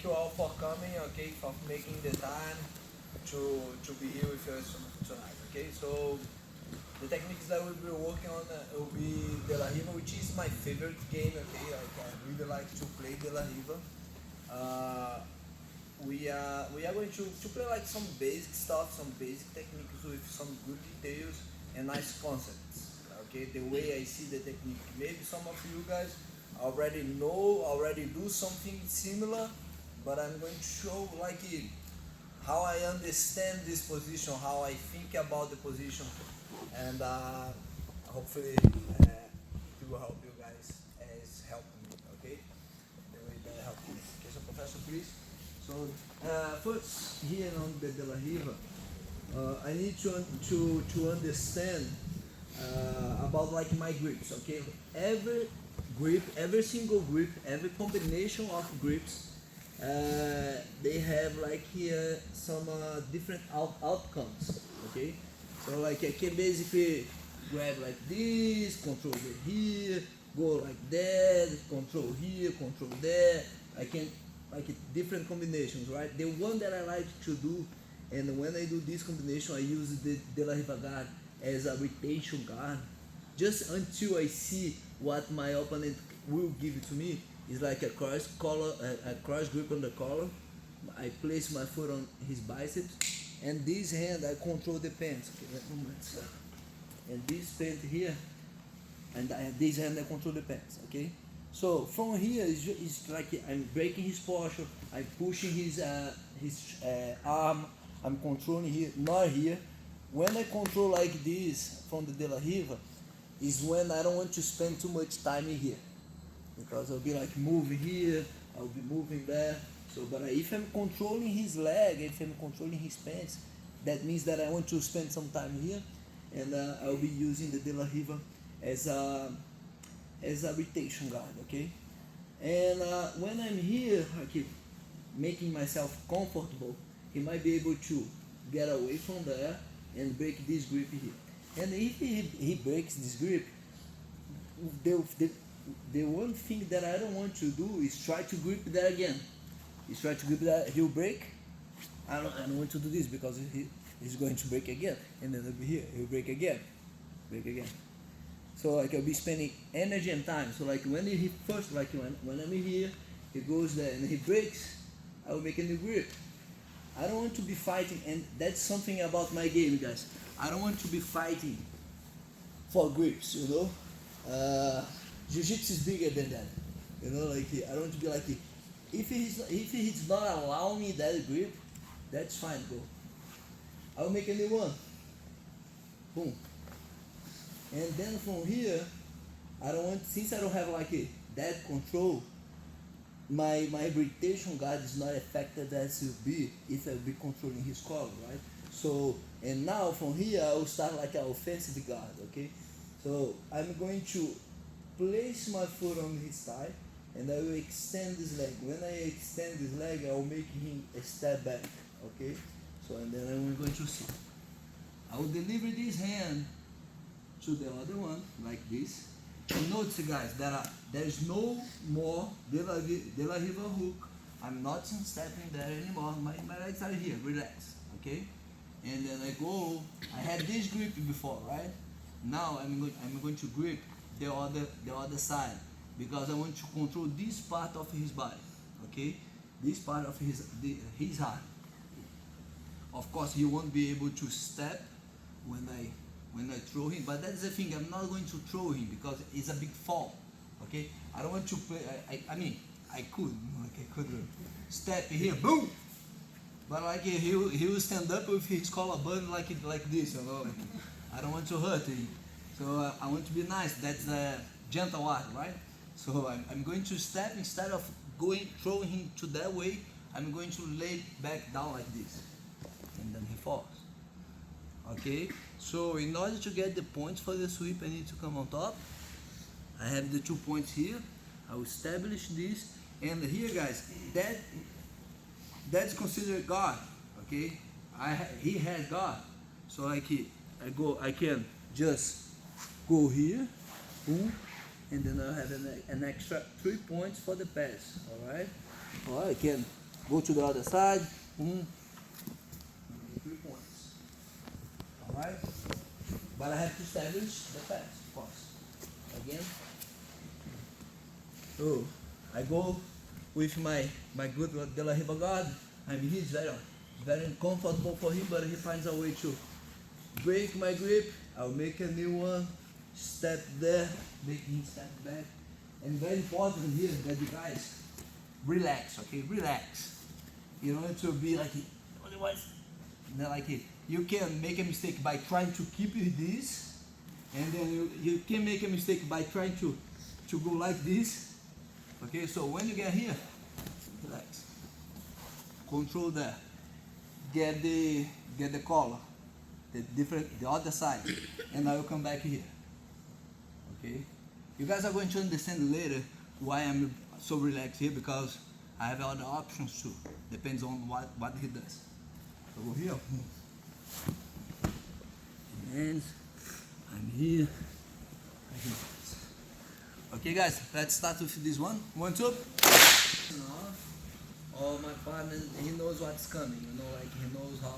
you all for coming, okay, for making the time to be here with us tonight, okay? So the techniques that we'll be working on will be De La Riva, which is my favorite game, okay? Like I really like to play De La Riva. Uh, we are going to play like some basic stuff, some basic techniques with some good details and nice concepts. Okay, the way I see the technique. Maybe some of you guys already know, already do something similar, but I'm going to show like how I understand this position, how I think about the position, and hopefully it will help you guys as help me. Okay, the way that helped me. Okay, so Professor, please. So first here on the De La Riva, I need to understand about like my grips. Okay, every grip, every single grip, every combination of grips, they have like here some different outcomes. Okay, so like I can basically grab like this, control it here, go like that, control here, control there. I can like different combinations, right? The one that I like to do, and when I do this combination, I use the De La Riva guard as a retention guard, just until I see what my opponent will give it to me. It's like a cross collar, a cross grip on the collar. I place my foot on his biceps, and this hand I control the pants. Okay, wait a moment. And this pant here, and this hand I control the pants. Okay. So from here it's like I'm breaking his posture, I'm pushing his arm, I'm controlling here, not here. When I control like this from the De La Riva, is when I don't want to spend too much time in here, because I'll be like moving here, I'll be moving there. So, but if I'm controlling his leg, if I'm controlling his pants, that means that I want to spend some time here, and I'll be using the De La Riva as a retention guard, okay? And when I'm here, okay, making myself comfortable, he might be able to get away from there and break this grip here. And if he breaks this grip, the one thing that I don't want to do is try to grip that again. Is try to grip that, he'll break. I don't want to do this because he's going to break again. And then over here, he'll break again. Break again. So like I'll be spending energy and time. So like when he first, like when I'm here, he goes there and he breaks, I will make a new grip. I don't want to be fighting, and that's something about my game, guys. I don't want to be fighting for grips, you know. Jiu-jitsu is bigger than that, you know. Like I don't want to be like, if he's not allowing me that grip, that's fine, bro. I will make a new one. Boom. And then from here, I don't want, since I don't have like that control, my rotation guard is not effective as it will be if I will be controlling his collar, right? So, and now from here I will start like an offensive guard, okay? So I'm going to place my foot on his thigh, and I will extend his leg. When I extend his leg, I will make him a step back, okay? So, and then I'm going to see. I will deliver this hand to the other one like this. And notice, guys, that there is no more De La Riva hook. I'm not stepping there anymore. My legs are here, relax, okay? And then I go. I had this grip before, right? Now I'm going to grip the other side, because I want to control this part of his body, okay? This part of his heart. Of course, he won't be able to step when I throw him, but that's the thing. I'm not going to throw him because it's a big fall. Okay, I don't want to play. I mean, I could step here, boom. But like he will stand up with his collar button like this, you know. Like, I don't want to hurt him, so I want to be nice. That's a gentle art, right? So I'm going to step, instead of throwing him to that way. I'm going to lay back down like this, and then he falls. Okay, so in order to get the points for the sweep, I need to come on top. I have the 2 points here. I will establish this, and here, guys, that's considered guard. Okay, he has guard, so like I can just go here, boom, and then I have an extra 3 points for the pass. All right, or I can Go to the other side. 3 points. Alright? But I have to establish the pass, of course. Again. So I go with my good De La Riva guard. I mean, he's very uncomfortable for him, but he finds a way to break my grip. I'll make a new one, step there, make him step back. And very important here that you guys relax, okay? Relax. You don't need to be like, otherwise, like it. You can make a mistake by trying to keep this, and then you can make a mistake by trying to go like this. Okay, so when you get here, relax. Control there. Get the collar, the other side, and I will come back here. Okay, you guys are going to understand later why I'm so relaxed here, because I have other options too. Depends on what he does. So go here, and I'm here. Okay, guys, let's start with this one. 1, 2. Oh, my partner, he knows what's coming. You know, like he knows how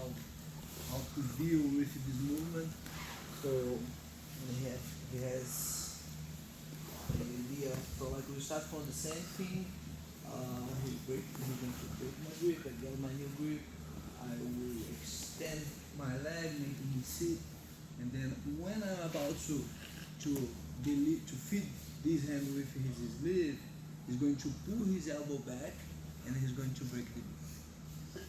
to deal with this movement. So he has an idea. So like we start from the same thing. He's going to break my grip. I get my new grip. I will extend my leg, making him sit, and then when I'm about to feed this hand with his sleeve, he's going to pull his elbow back, and he's going to break the grip.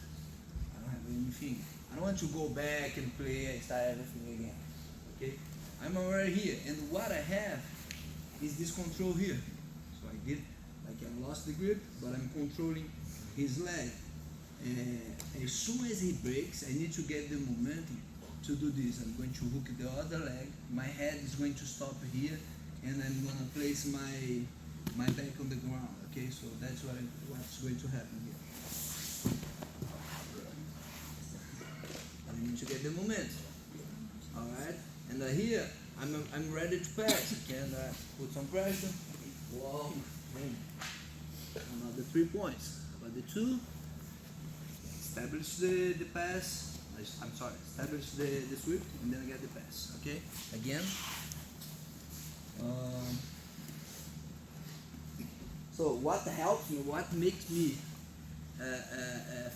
I don't have anything. I don't want to go back and play and start everything again. Okay, I'm already here, and what I have is this control here. So I did, like I lost the grip, but I'm controlling his leg. As soon as he breaks, I need to get the momentum to do this. I'm going to hook the other leg. My head is going to stop here, and I'm going to place my back on the ground. Okay, so that's what's going to happen here. I need to get the momentum. All right, and here I'm ready to pass. I can put some pressure. Wow, another 3 points. But the 2. Establish the pass. I'm sorry. Establish the sweep, and then I get the pass. Okay. Again. So what helps me, what makes me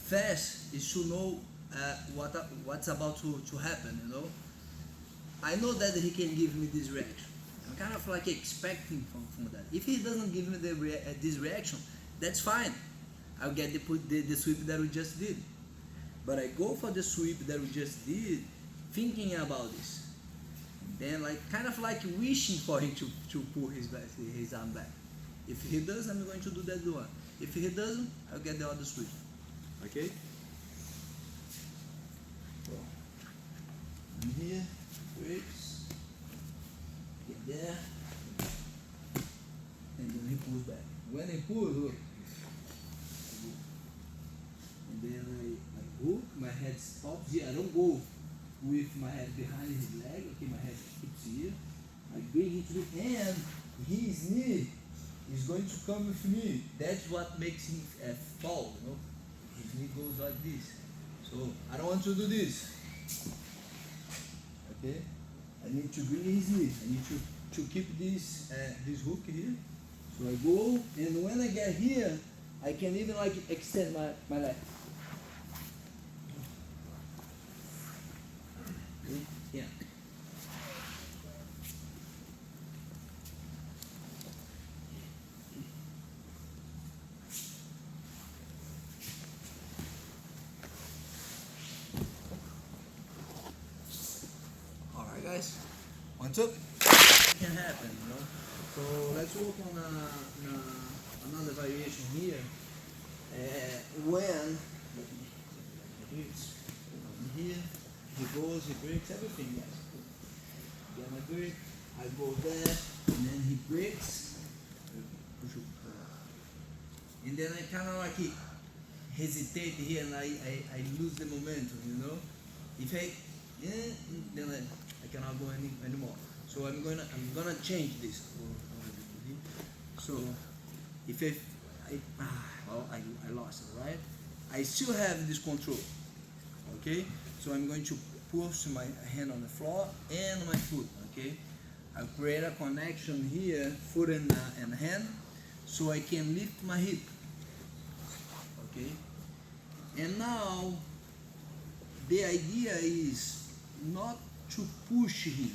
fast, is to know what's about to happen. You know. I know that he can give me this reaction. I'm kind of like expecting from that. If he doesn't give me this reaction, that's fine. I'll get the sweep that we just did. But I go for the sweep that we just did, thinking about this. And then kind of like wishing for him to pull his arm back. If he does, I'm going to do that one. If he doesn't, I'll get the other sweep. Okay? So, I'm here, breaks, get there, and then he pulls back. When he pulls, look. And then I hook, my head stops here. I don't go with my head behind his leg. Okay, my head keeps here. I bring it to the hand. His knee is going to come with me. That's what makes him fall, you know. His knee goes like this. So I don't want to do this. Okay, I need to bring his knee. I need to keep this hook here. So I go, and when I get here, I can even extend my leg. Yeah. All right, guys. 1, 2. It can happen, you know. So let's work on another variation here. When here. He goes, he breaks everything, yes. Get my grip, I go there, and then he breaks, and then I kind of hesitate here, and I lose the momentum, you know. If then I cannot go anymore. So I'm gonna change this. So if I lost it, right? I still have this control. Okay, so I'm going to push my hand on the floor and my foot. Okay, I'll create a connection here, foot and hand, so I can lift my hip. Okay, and now the idea is not to push him.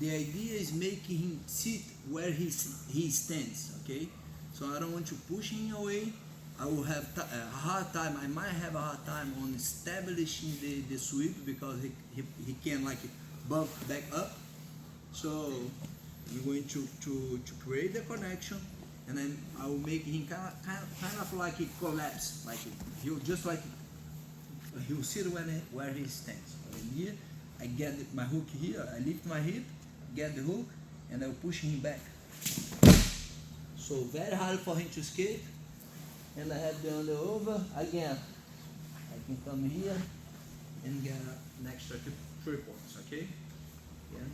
The idea is making him sit where he stands. Okay, so I don't want to push him away. I will have a hard time. I might have a hard time on establishing the sweep because he can like bump back up. So we're going to create the connection, and then I will make him kind of like he collapse, like he'll just like he'll sit where he stands. And here I get my hook here. I lift my hip, get the hook, and I'll push him back. So very hard for him to escape. And I have the under over again. I can come here and get an extra 3 points. Okay. Yeah.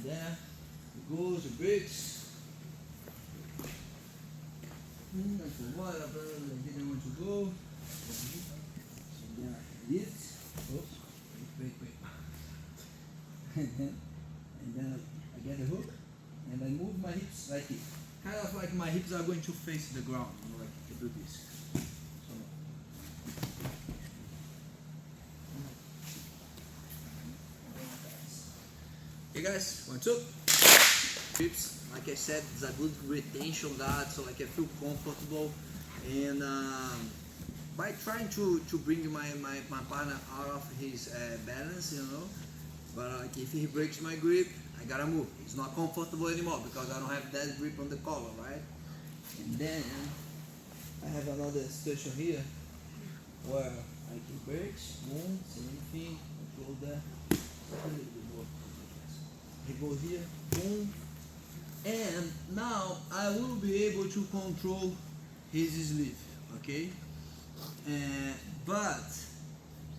There it goes, the breaks. That's what I didn't want to go. So then I lift. Oops. Wait. and then I get the hook. And I move my hips like this. Kind of like my hips are going to face the ground, you know, like to do this. So, okay guys, 1, 2. Hips, like I said, it's a good retention guard, so like I feel comfortable. And by trying to bring my partner out of his balance, you know, but like if he breaks my grip, I gotta move. It's not comfortable anymore because I don't have that grip on the collar, right? And then I have another situation here where I can breaks, boom, same thing, control there. A little bit more. He goes here, boom, and now I will be able to control his sleeve, okay? But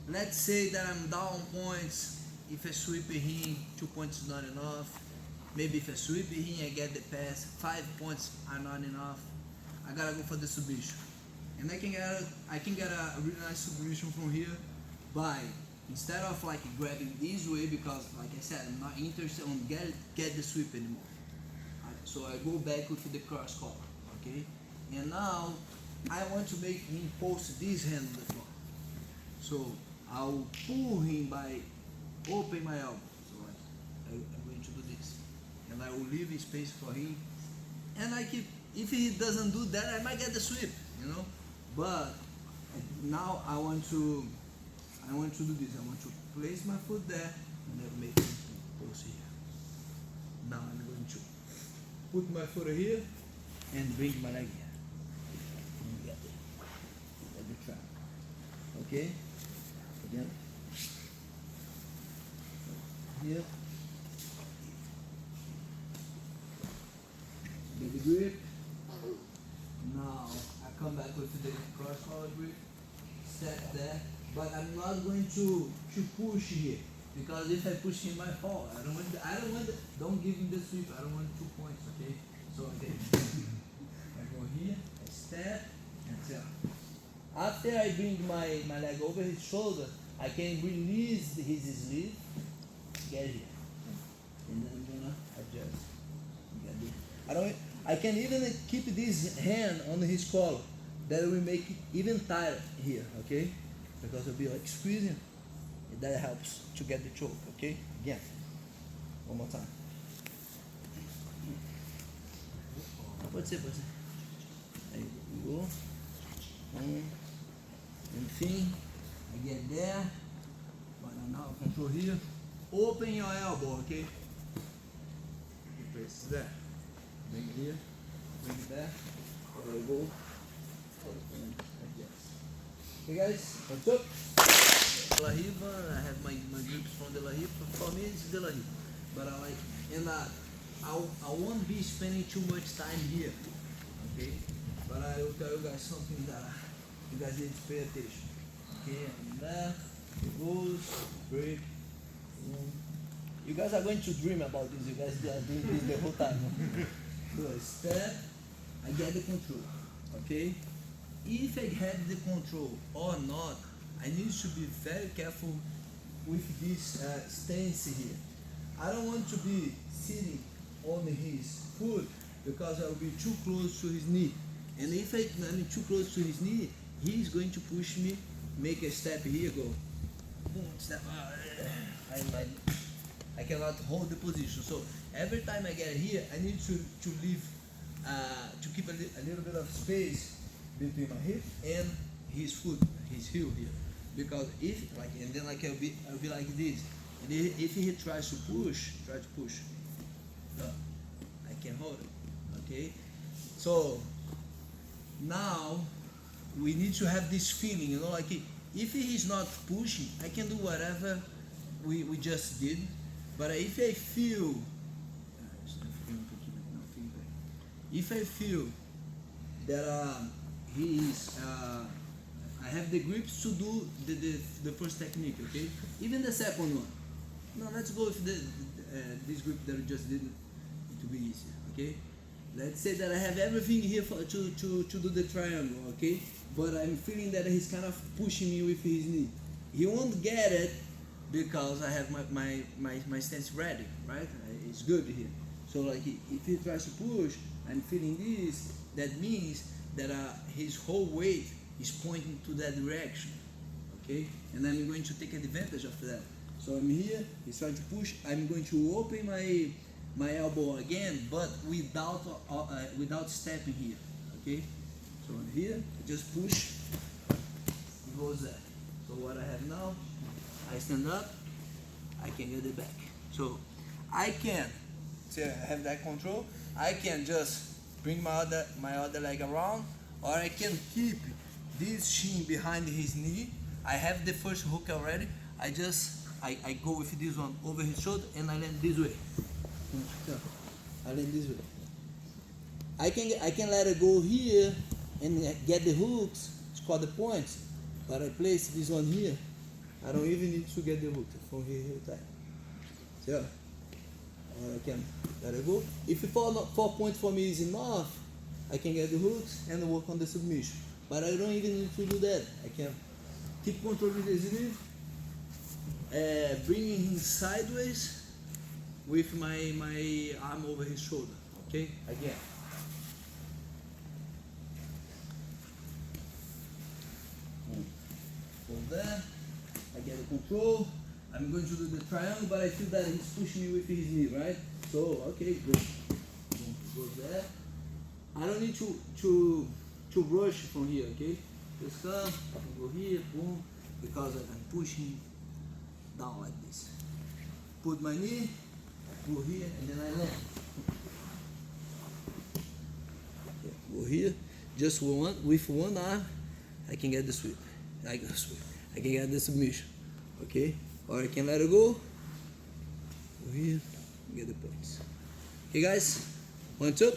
let's say that I'm down points. If I sweep him, 2 points is not enough. Maybe if I sweep him, I get the pass. 5 points are not enough. I gotta go for the submission, and I can get a really nice submission from here by instead of like grabbing this way, because like I said, I'm not interested on get the sweep anymore. So I go back with the cross collar, okay? And now I want to make him post this hand on the floor. So I'll pull him by open my elbow, so I'm going to do this, and I will leave space for him. And like if he doesn't do that, I might get the sweep, you know. But now I want to do this. I want to place my foot there and then make him post here. Now I'm going to put my foot here and bring my leg here. And get the trap. Okay. Again. Here, get the grip. Now I come back with the cross collar grip, step there, but I'm not going to push here, because if I push him, I fall. Don't give him the sweep. I don't want 2 points. Okay, so okay, I go here, I step, and tell. After I bring my leg over his shoulder, I can release his sleeve. Get here, and then I'm gonna adjust. I can even keep this hand on his collar. That will make it even tighter here, okay? Because it'll be like squeezing. That helps to get the choke, okay? Again, one more time. Pode ser. Aí you go. Enfim, I get there. But now control here. Open your elbow, okay? You press there. Bring it here. Bring it there. There you go. And adjust. Okay guys, what's up? La Riva, I have my grips from the La Riva. For me it's the La Riva. But I like, and I won't be spending too much time here. Okay? But I will tell you guys something that you guys need to pay attention. Okay, and there it goes, break. You guys are going to dream about this. You guys are doing this the whole time. So I step, I get the control, okay? If I have the control or not, I need to be very careful with this stance here. I don't want to be sitting on his foot because I will be too close to his knee. And if I'm too close to his knee, he's going to push me, make a step here, go, boom, step, I cannot hold the position. So every time I get here, I need to leave, to keep a little bit of space between my hip and his foot, his heel here. Because if, like, and then like I'll be like this. And if he tries to push, I can hold it, okay? So now we need to have this feeling, you know, like if he's not pushing, I can do whatever we just did. But if I feel, that he is, I have the grips to do the first technique, okay? Even the second one. No, let's go with this grip that we just did. It will be easier, okay? Let's say that I have everything here to do the triangle, okay? But I'm feeling that he's kind of pushing me with his knee. He won't get it because I have my stance ready, right? It's good here. So like if he tries to push, I'm feeling this. That means that his whole weight is pointing to that direction, okay? And I'm going to take advantage of that. So I'm here, he's trying to push. I'm going to open my elbow again, but without stepping here, okay? So I'm here, I just push, it goes there. So what I have now, I stand up, I can get it back. So I can, to have that control, I can just bring my other leg around, or I can keep this shin behind his knee. I have the first hook already. I go with this one over his shoulder and I land this way. I land this way. I can let it go here and get the hooks, score the points, but I place this one here. I don't even need to get the hook from here tight. So, or I can let it go. If 4 points for me is enough, I can get the hooks and work on the submission. But I don't even need to do that. I can keep controlling the sleeve, bringing him sideways with my arm over his shoulder. Okay, again. Go there. I get the control. I'm going to do the triangle, but I feel that he's pushing me with his knee, right? So, okay, good. Go there. I don't need to rush from here, okay? Just come, I can go here, boom, because I'm pushing down like this. Put my knee, go here, and then I land. Okay, go here, just with one arm, I can get the sweep. I can get the submission, okay? Or I can let it go here, get the points. Okay guys, 1, 2.